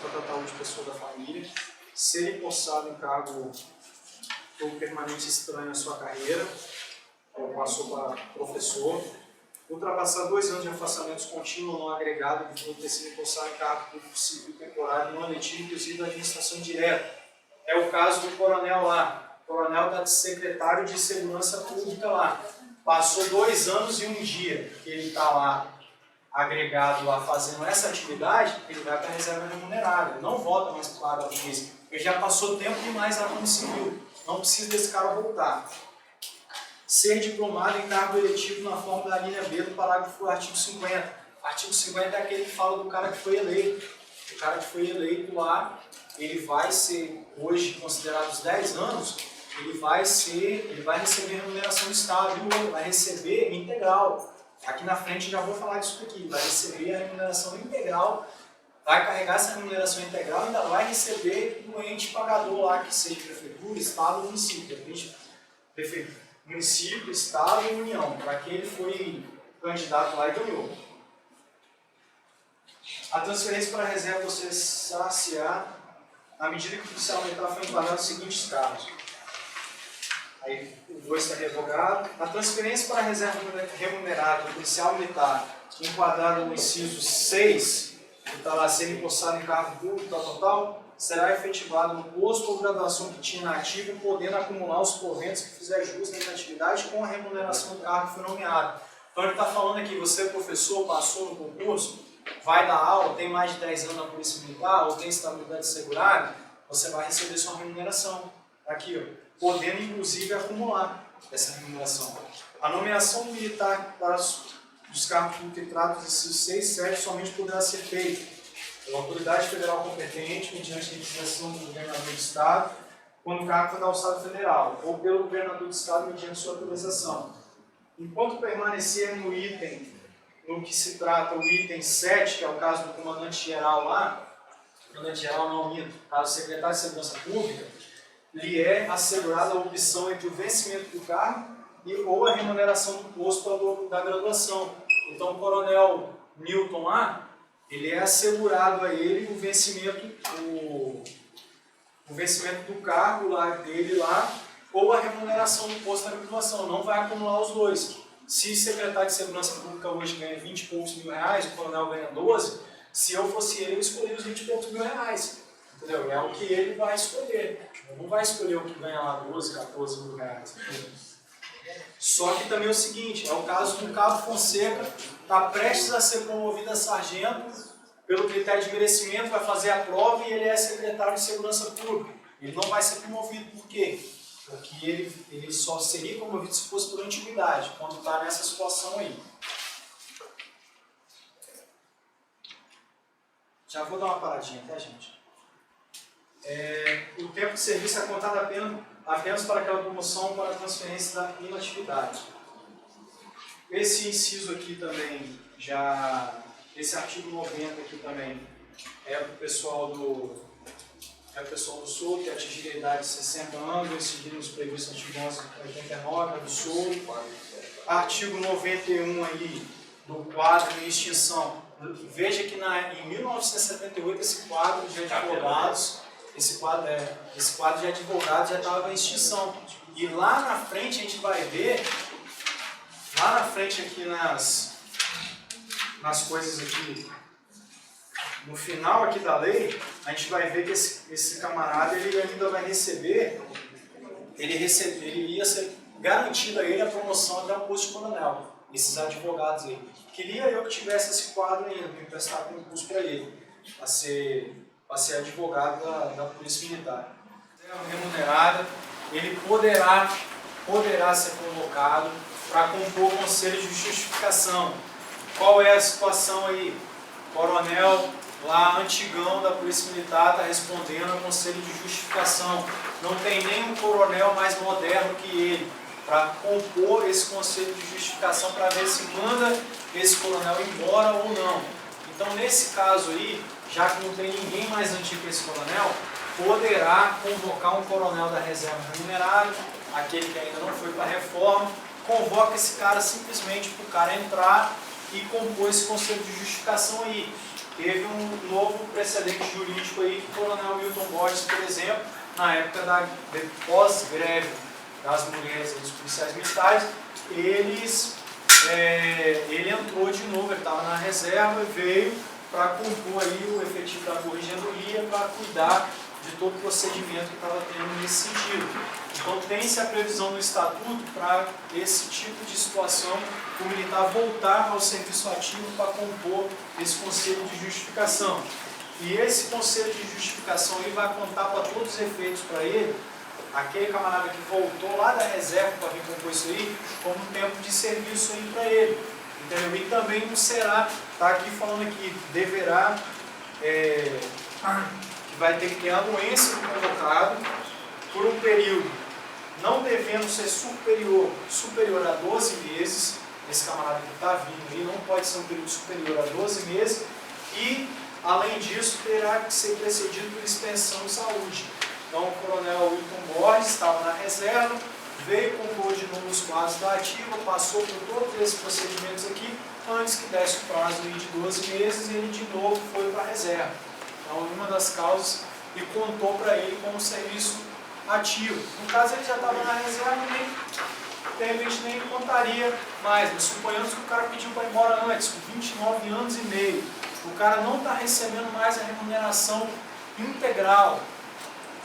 para tratar de pessoa da família, ser empossado em cargo ou permanente estranho à sua carreira, ou passou para professor, ultrapassar 2 anos de afastamentos contínuo não agregado de ter sido empossado em cargo público civil temporário não eletivo, inclusive da administração direta. É o caso do coronel lá. O coronel está de secretário de Segurança Pública lá. Passou 2 anos e 1 dia que ele está lá agregado lá fazendo essa atividade, ele vai para a reserva remunerada. Ele não volta mais para o lado da polícia. Ele já passou tempo demais lá como civil. Não precisa desse cara voltar. Ser diplomado em cargo eletivo na forma da linha B do parágrafo do artigo 50. O artigo 50 é aquele que fala do cara que foi eleito. O cara que foi eleito lá, ele vai ser, hoje considerado os 10 anos, ele vai receber remuneração do Estado, ele vai receber integral. Aqui na frente já vou falar disso aqui, vai receber a remuneração integral, vai carregar essa remuneração integral e ainda vai receber do ente pagador lá, que seja prefeitura, Estado ou município. Município, Estado e União, para que ele foi candidato lá e ganhou. A transferência para a reserva do CSA, na medida que o policial militar foi enquadrado nos seguintes casos. Aí o 2 está revogado. A transferência para a reserva remunerada do policial militar, enquadrado no inciso 6, que está lá sendo empossado em cargo público, total, será efetivado no posto ou graduação que tinha na ativa, podendo acumular os proventos que fizer jus na atividade com a remuneração do cargo que foi nomeado. Então ele está falando aqui, você é professor, passou no concurso, vai dar aula, tem mais de 10 anos na Polícia Militar, ou tem estabilidade segurada, você vai receber sua remuneração. Aqui, ó, podendo inclusive acumular essa remuneração. A nomeação militar para os cargos públicos que tratam de 6 e 7 somente poderá ser feita pela autoridade federal competente, mediante requisição do governador do Estado, quando o cargo for da alçada federal, ou pelo governador do Estado, mediante sua autorização. Enquanto permanecer no item, no que se trata o item 7, que é o caso do comandante-geral lá, comandante-geral não minto, caso do secretário de Segurança Pública, lhe é assegurada a opção entre o vencimento do cargo ou a remuneração do posto da graduação. Então, o coronel Milton lá, ele é assegurado a ele o vencimento do cargo lá, dele lá, ou a remuneração do posto da graduação. Não vai acumular os dois. Se o secretário de Segurança Pública hoje ganha 20 e poucos mil reais, o coronel ganha 12, se eu fosse ele, eu escolheria os 20 e poucos mil reais. Entendeu? É o que ele vai escolher. Ele não vai escolher o que ganha lá 12, 14 mil reais. Só que também é o seguinte, é o caso do Cabo Fonseca, está prestes a ser promovido a sargento, pelo critério de merecimento, vai fazer a prova e ele é secretário de Segurança Pública. Ele não vai ser promovido, por quê? Porque ele só seria promovido se fosse por antiguidade, quando está nessa situação aí. Já vou dar uma paradinha, tá, gente? O tempo de serviço é contado apenas para aquela promoção para a transferência da inatividade. Esse inciso aqui também, esse artigo 90 aqui também, é para o pessoal do Sul, que atingiria a idade de 60 anos, decidiram os previstos no artigo 1189 do Sul. Artigo 91 aí, do quadro de extinção. Veja que em 1978 esse quadro de advogados, esse quadro de advogados já estava em extinção. E lá na frente a gente vai ver, lá na frente aqui nas coisas aqui, no final aqui da lei, a gente vai ver que esse camarada ele ainda vai receber, ele ia ser garantido a ele a promoção até o posto de coronel, esses advogados aí. Queria eu que tivesse esse quadro ainda, para emprestar concurso para ele, para ser advogado da Polícia Militar. Remunerada, ele poderá ser convocado para compor o conselho de justificação. Qual é a situação aí? Coronel lá antigão da Polícia Militar está respondendo ao conselho de justificação. Não tem nenhum coronel mais moderno que ele para compor esse conselho de justificação para ver se manda esse coronel embora ou não. Então, nesse caso aí, já que não tem ninguém mais antigo que esse coronel, poderá convocar um coronel da reserva remunerada, aquele que ainda não foi para a reforma, convoca esse cara simplesmente para o cara entrar e compor esse conselho de justificação aí. teve um novo precedente jurídico aí, que o coronel Milton Borges, por exemplo, na época da pós-greve das mulheres e dos policiais militares, ele entrou de novo, ele estava na reserva e veio para compor aí o efetivo da corregedoria para cuidar de todo o procedimento que estava tendo nesse sentido. Então tem-se a previsão no estatuto para esse tipo de situação, o militar voltar ao serviço ativo para compor esse conselho de justificação. E esse conselho de justificação ele vai contar para todos os efeitos para ele, aquele camarada que voltou lá da reserva para vir compor isso aí, como um tempo de serviço aí para ele. Entendeu? E também não será, está aqui falando aqui, deverá, que vai ter que ter a anuência do convocado por um período não devendo ser superior a 12 meses, esse camarada que está vindo aí não pode ser um período superior a 12 meses, e, além disso, terá que ser precedido por expensão de saúde. Então, o coronel Wilton Borges estava na reserva, veio compor de novo os quadros da ativa, passou por todos esses procedimentos aqui, antes que desse o prazo de 12 meses, ele de novo foi para a reserva. Então, uma das causas, e contou para ele como serviço ativo. No caso, ele já estava na reserva, de repente nem contaria mais, mas suponhamos que o cara pediu para ir embora antes, com 29 anos e meio. O cara não está recebendo mais a remuneração integral.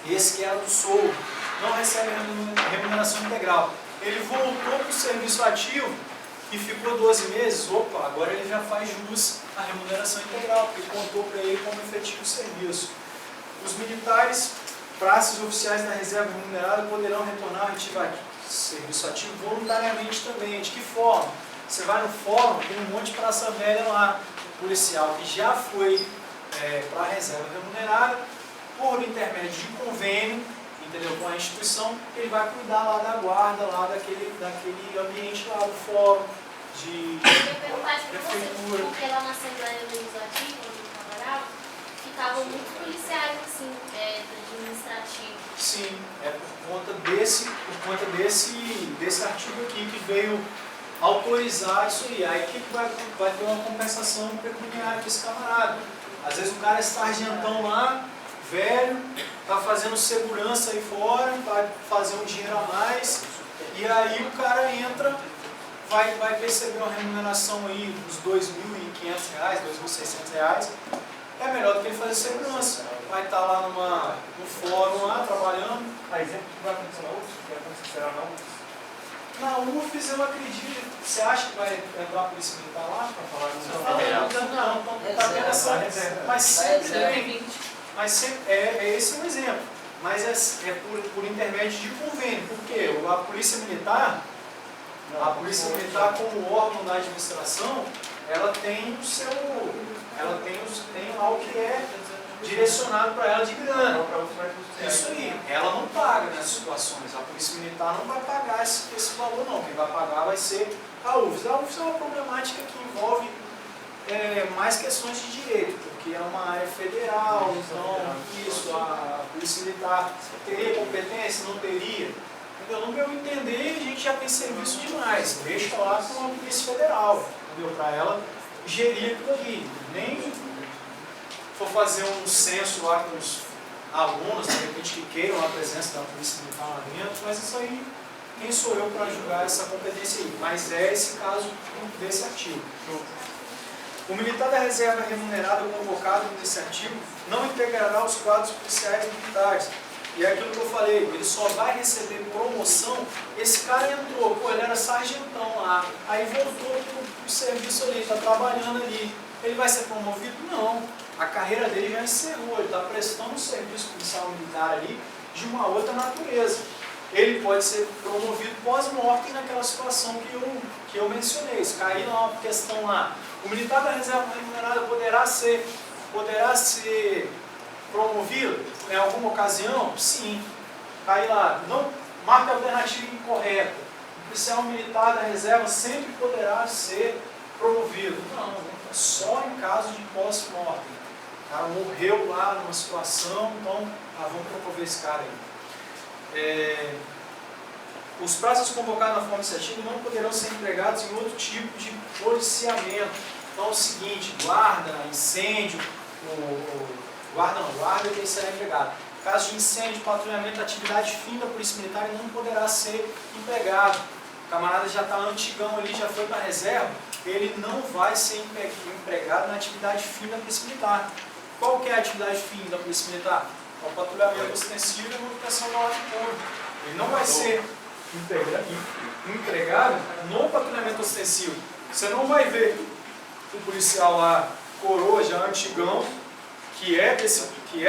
Esse que era do soldo, não recebe a remuneração integral. Ele voltou para o serviço ativo e ficou 12 meses, opa, agora ele já faz jus à remuneração integral, porque contou para ele como efetivo serviço. Os militares, praças oficiais da reserva remunerada poderão retornar ao serviço ativo voluntariamente também. De que forma? Você vai no fórum, tem um monte de praça velha lá, policial que já foi para a reserva remunerada, por intermédio de convênio, entendeu, com a instituição, ele vai cuidar lá da guarda, lá daquele ambiente lá do fórum, de prefeitura. Porque lá na Assembleia Legislativa, onde eu trabalhava, ficavam muitos policiais assim, administrativos. Sim, é por conta desse artigo aqui que veio autorizar isso aí. Aí que vai ter uma compensação pecuniária para esse camarada. Às vezes o cara é sargentão lá, velho, está fazendo segurança aí fora, vai fazer um dinheiro a mais, e aí o cara entra, vai perceber uma remuneração aí dos R$2.500, R$2.600, é melhor do que ele fazer segurança. Vai estar lá no fórum lá, trabalhando. A exemplo que vai acontecer na UFS, que vai acontecer na UFS? Na UFS eu acredito, você acha que vai entrar a polícia militar lá para falar? Não, está vendo essa, mas sempre tem. Mas sempre, esse é um exemplo, mas é por intermédio de convênio, porque a Polícia Militar, como órgão da administração, ela tem lá o que é direcionado para ela de grana. Isso aí, ela não paga nessas situações, a Polícia Militar não vai pagar esse valor não, quem vai pagar vai ser a UFS. A UFS é uma problemática que envolve mais questões de direito, porque é uma área federal, então isso, a Polícia Militar teria competência, não teria. Entendeu? No meu entender, a gente já tem serviço demais, deixa lá com a Polícia Federal, para ela gerir aquilo ali. Nem for fazer um censo lá com os alunos, de repente que queiram a presença da Polícia Militar lá dentro, mas isso aí, quem sou eu para julgar essa competência aí? Mas é esse caso desse artigo. O militar da reserva remunerada convocado nesse artigo não integrará os quadros policiais militares. E é aquilo que eu falei, ele só vai receber promoção. Esse cara entrou, ele era sargentão lá, aí voltou para o serviço ali, está trabalhando ali. Ele vai ser promovido? Não. A carreira dele já encerrou, ele está prestando um serviço policial militar ali de uma outra natureza. Ele pode ser promovido pós-morte naquela situação que eu mencionei. Se cair numa questão lá, o militar da reserva remunerada poderá ser promovido em alguma ocasião? Sim. Cair lá, não marca a alternativa incorreta. O policial militar da reserva sempre poderá ser promovido. Não, só em caso de pós-morte. O cara morreu lá numa situação, então vamos promover esse cara aí. Os prazos convocados na forma iniciativa não poderão ser empregados em outro tipo de policiamento. Então é o seguinte, guarda, incêndio, guarda que será empregado. Caso de incêndio, patrulhamento, atividade fim da Polícia Militar, ele não poderá ser empregado. O camarada já está antigão ali, já foi para a reserva, ele não vai ser empregado na atividade fim da Polícia Militar. Qual que é a atividade fim da Polícia Militar? É o patrulhamento ostensivo e a manutenção da ordem pública. Ele não vai ser empregado no patrulhamento ostensivo. Você não vai ver o policial lá, coroa, já antigão, que é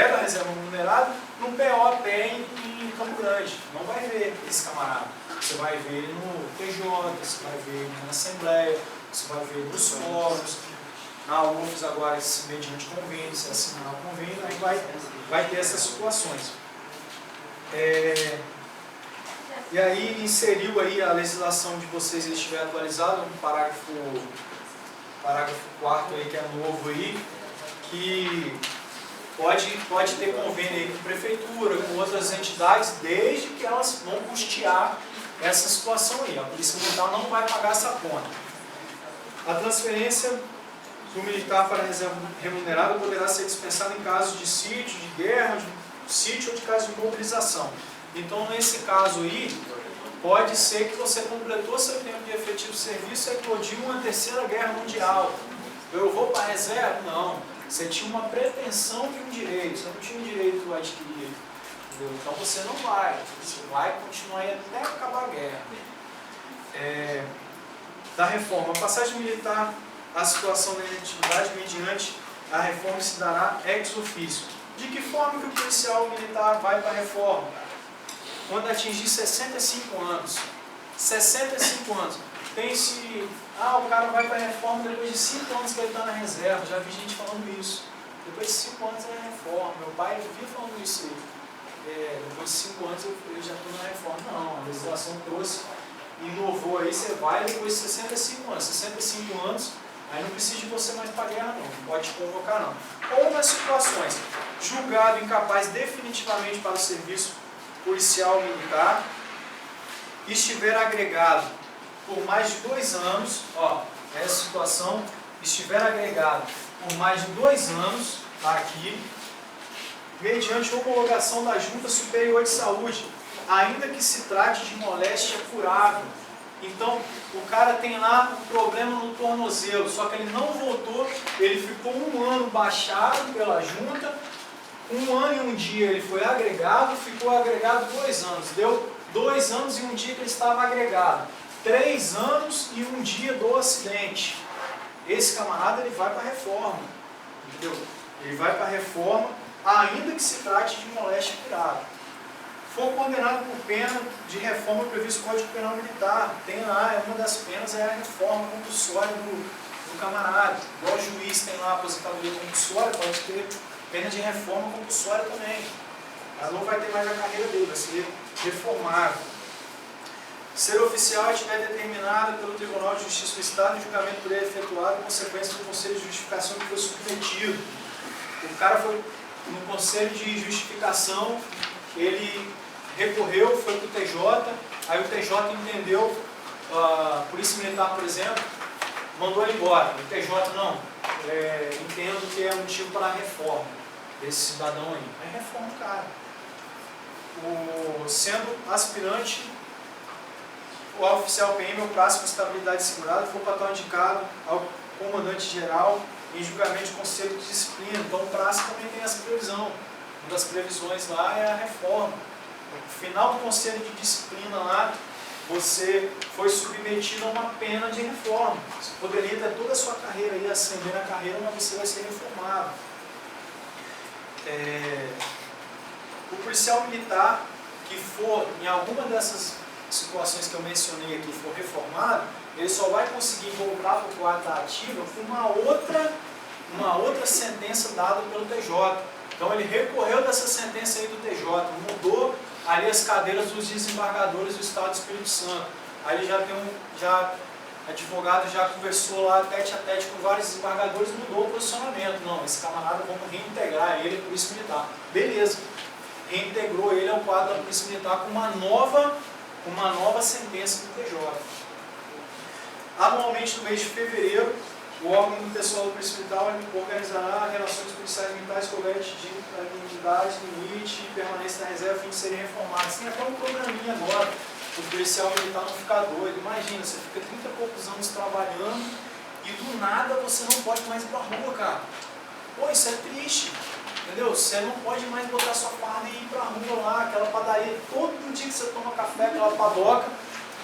da reserva remunerada, num PO em Campo Grande. Não vai ver esse camarada. Você vai ver ele no TJ, você vai ver ele na Assembleia, você vai ver nos fóruns, na UFES agora, mediante convênio, se assinar o convênio, aí vai ter essas situações. E aí inseriu aí a legislação de vocês, ele estiver atualizado, no parágrafo 4º aí, que é novo aí, que pode ter convênio aí com prefeitura, com outras entidades, desde que elas vão custear essa situação aí. A Polícia Militar não vai pagar essa conta. A transferência do militar para a reserva remunerada poderá ser dispensada em caso de sítio, de guerra, de sítio ou de caso de mobilização. Então, nesse caso aí, pode ser que você completou seu tempo de efetivo serviço e eclodiu uma terceira guerra mundial. Eu vou para a reserva? Não. Você tinha uma pretensão de um direito, você não tinha um direito adquirido. Entendeu? Então você não vai. Você vai continuar aí até acabar a guerra. Da reforma. A passagem militar, a situação da inatividade mediante a reforma se dará ex officio. De que forma que o policial militar vai para a reforma? Quando atingir 65 anos. 65 anos. Pense, o cara vai para a reforma depois de 5 anos que ele está na reserva. Já vi gente falando isso. Depois de 5 anos é a reforma. Meu pai vivia falando isso aí. Depois de 5 anos eu já estou na reforma. Não, a legislação trouxe, inovou aí, você vai depois de 65 anos. 65 anos, aí não precisa de você mais para a guerra não. Não pode te convocar não. Ou nas situações, julgado incapaz definitivamente para o serviço policial militar, estiver agregado por mais de 2 anos, essa situação, estiver agregado por mais de 2 anos, está aqui, mediante homologação da Junta Superior de Saúde, ainda que se trate de moléstia curável. Então, o cara tem lá um problema no tornozelo, só que ele não voltou, ele ficou 1 ano baixado pela Junta, 1 ano e 1 dia ele foi agregado, ficou agregado 2 anos, deu 2 anos e 1 dia que ele estava agregado. 3 anos e 1 dia do acidente. Esse camarada ele vai para a reforma, entendeu? Ele vai para a reforma, ainda que se trate de moléstia curável. For condenado por pena de reforma prevista no Código Penal Militar, tem lá, uma das penas é a reforma compulsória do camarada. Igual o juiz tem lá a aposentadoria compulsória, pode ter pena de reforma compulsória também. Mas não vai ter mais a carreira dele, vai ser reformado. Ser oficial estiver determinado pelo Tribunal de Justiça do Estado e o julgamento por ele efetuado em consequência do Conselho de Justificação que foi submetido. O cara foi no Conselho de Justificação, ele recorreu, foi para o TJ, aí o TJ entendeu, a Polícia Militar, por exemplo, mandou ele embora. O TJ não, entendo que é motivo para a reforma desse cidadão aí. É reforma do cara. Sendo aspirante, o oficial PM é o prazo com estabilidade segurada, for para estar indicado ao comandante-geral em julgamento de conselho de disciplina. Então o prazo também tem essa previsão. Uma das previsões lá é a reforma. No final do conselho de disciplina lá, você foi submetido a uma pena de reforma. Você poderia ter toda a sua carreira aí, ascender na carreira, mas você vai ser reformado. O policial militar que for em alguma dessas situações que eu mencionei aqui, for reformado, ele só vai conseguir voltar para o quadro da ativa com uma outra sentença dada pelo TJ. Então ele recorreu dessa sentença aí do TJ, mudou ali as cadeiras dos desembargadores do Estado do Espírito Santo. Aí ele já tem advogado já conversou lá tete a tete com vários desembargadores, mudou o posicionamento. Não, esse camarada, vamos reintegrar ele à Polícia Militar. Beleza, reintegrou ele ao quadro da Polícia Militar com uma nova sentença do TJ. Anualmente, no mês de fevereiro, O órgão do pessoal do Polícia Militar organizará relações policiais militares com o de idade, limite e permanência na reserva a fim de serem reformados. Tem até um programinha agora, o policial militar não ficar doido. Imagina, você fica 30 e poucos anos trabalhando e do nada você não pode mais ir pra rua, cara. Pô, isso é triste, entendeu? Você não pode mais botar sua farda e ir pra rua lá, aquela padaria, todo dia que você toma café, aquela padoca,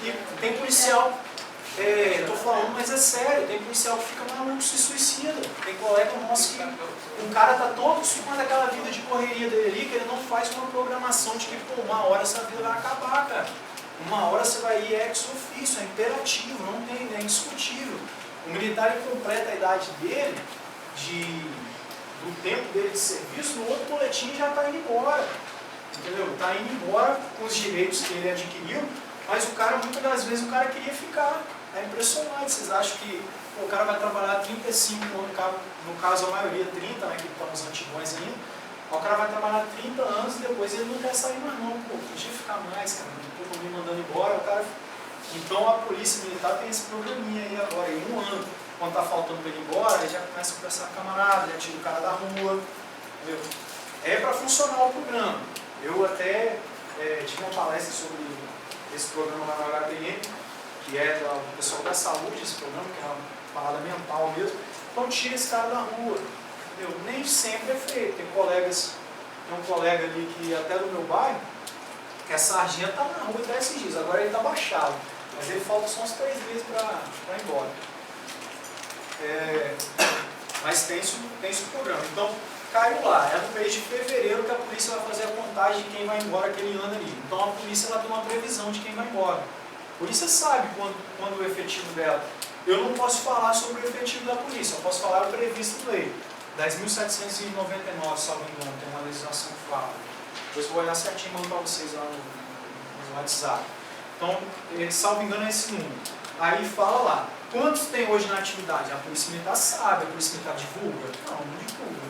e tem policial, tô falando, mas é sério, tem policial que fica maluco, se suicida. Tem colega nosso que um cara tá todo acostumado àquela vida de correria dele ali, que ele não faz uma programação de que, pô, uma hora essa vida vai acabar, cara. Uma hora você vai ir ex ofício, é imperativo, não tem, é indiscutível. O militar ele completa a idade dele, do tempo dele de serviço, no outro boletim já está indo embora. Entendeu? Está indo embora com os direitos que ele adquiriu, mas o cara, muitas das vezes, o cara queria ficar. É impressionante. Vocês acham que o cara vai trabalhar 35 anos, no caso a maioria 30, né, que estão os antigões ainda, o cara vai trabalhar 30 anos e depois ele não quer sair mais não. Pô, podia ficar mais, cara, não estou me mandando embora, o cara... Então a polícia militar tem esse programinha aí agora, em um ano, quando está faltando para ele ir embora, ele já começa a conversar com a camarada, já tira o cara da rua, entendeu? É para funcionar o programa. Eu até tive uma palestra sobre esse programa lá no HPM, que é do pessoal da saúde, esse programa, que é uma parada mental mesmo. Então tira esse cara da rua, entendeu? Nem sempre é feito. Tem um colega ali que até do meu bairro, que é sargento, está na rua até esses dias, agora ele está baixado. Mas ele falta só uns 3 meses para ir embora. Mas tem esse programa. Então, caiu lá. É no mês de fevereiro que a polícia vai fazer a contagem de quem vai embora aquele ano ali. Então, a polícia ela tem uma previsão de quem vai embora. A polícia sabe quando o efetivo dela. Eu não posso falar sobre o efetivo da polícia, eu posso falar o previsto em lei. 10.799, salvo engano, tem uma legislação que fala. Depois eu vou olhar certinho e mando para vocês lá no WhatsApp. Então, salvo engano, é esse número. Aí fala lá, quantos tem hoje na atividade? A Polícia Militar sabe, a Polícia Militar divulga? Não divulga.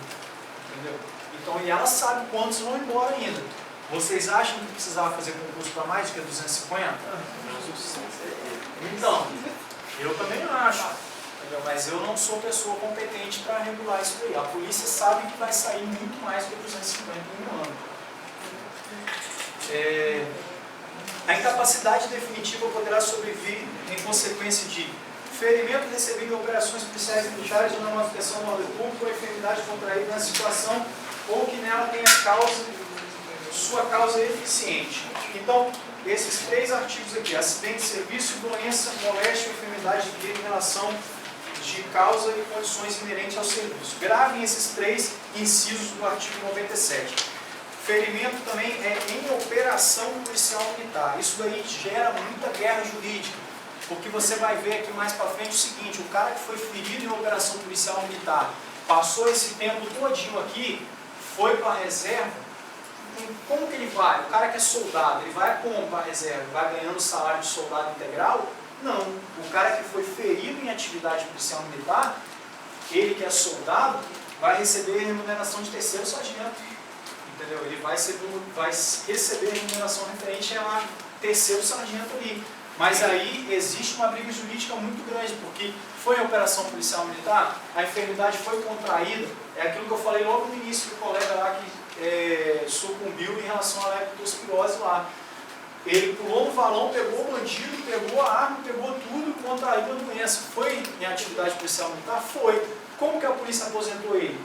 Entendeu? Então, e ela sabe quantos vão embora ainda. Vocês acham que precisava fazer concurso para mais do que 250? Então, eu também acho. Entendeu? Mas eu não sou pessoa competente para regular isso aí. A polícia sabe que vai sair muito mais do que 250 em um ano. A incapacidade definitiva poderá sobrevir em consequência de ferimento recebido em operações policiais e militares ou na manutenção do ordem pública ou enfermidade contraída na situação ou que nela tenha sua causa eficiente. Então, esses 3 artigos aqui, acidente de serviço, doença, moléstia, enfermidade de em relação de causa e condições inerentes ao serviço. Gravem esses 3 incisos do artigo 97. Ferimento também é em operação policial militar. Isso daí gera muita guerra jurídica, porque você vai ver aqui mais para frente o seguinte, o cara que foi ferido em operação policial militar, passou esse tempo todinho aqui, foi para a reserva, como que ele vai? O cara que é soldado, ele vai como para a reserva? Vai ganhando salário de soldado integral? Não. O cara que foi ferido em atividade policial militar, ele que é soldado, vai receber remuneração de terceiro sargento. Entendeu? Ele vai receber remuneração referente a terceiro sargento ali. Mas aí existe uma briga jurídica muito grande, porque foi a operação policial militar, a enfermidade foi contraída, é aquilo que eu falei logo no início do colega lá que sucumbiu em relação à leptospirose lá. Ele pulou no valão, pegou o bandido, pegou a arma, pegou tudo, contraiu a doença. Foi em atividade policial militar? Foi. Como que a polícia aposentou ele?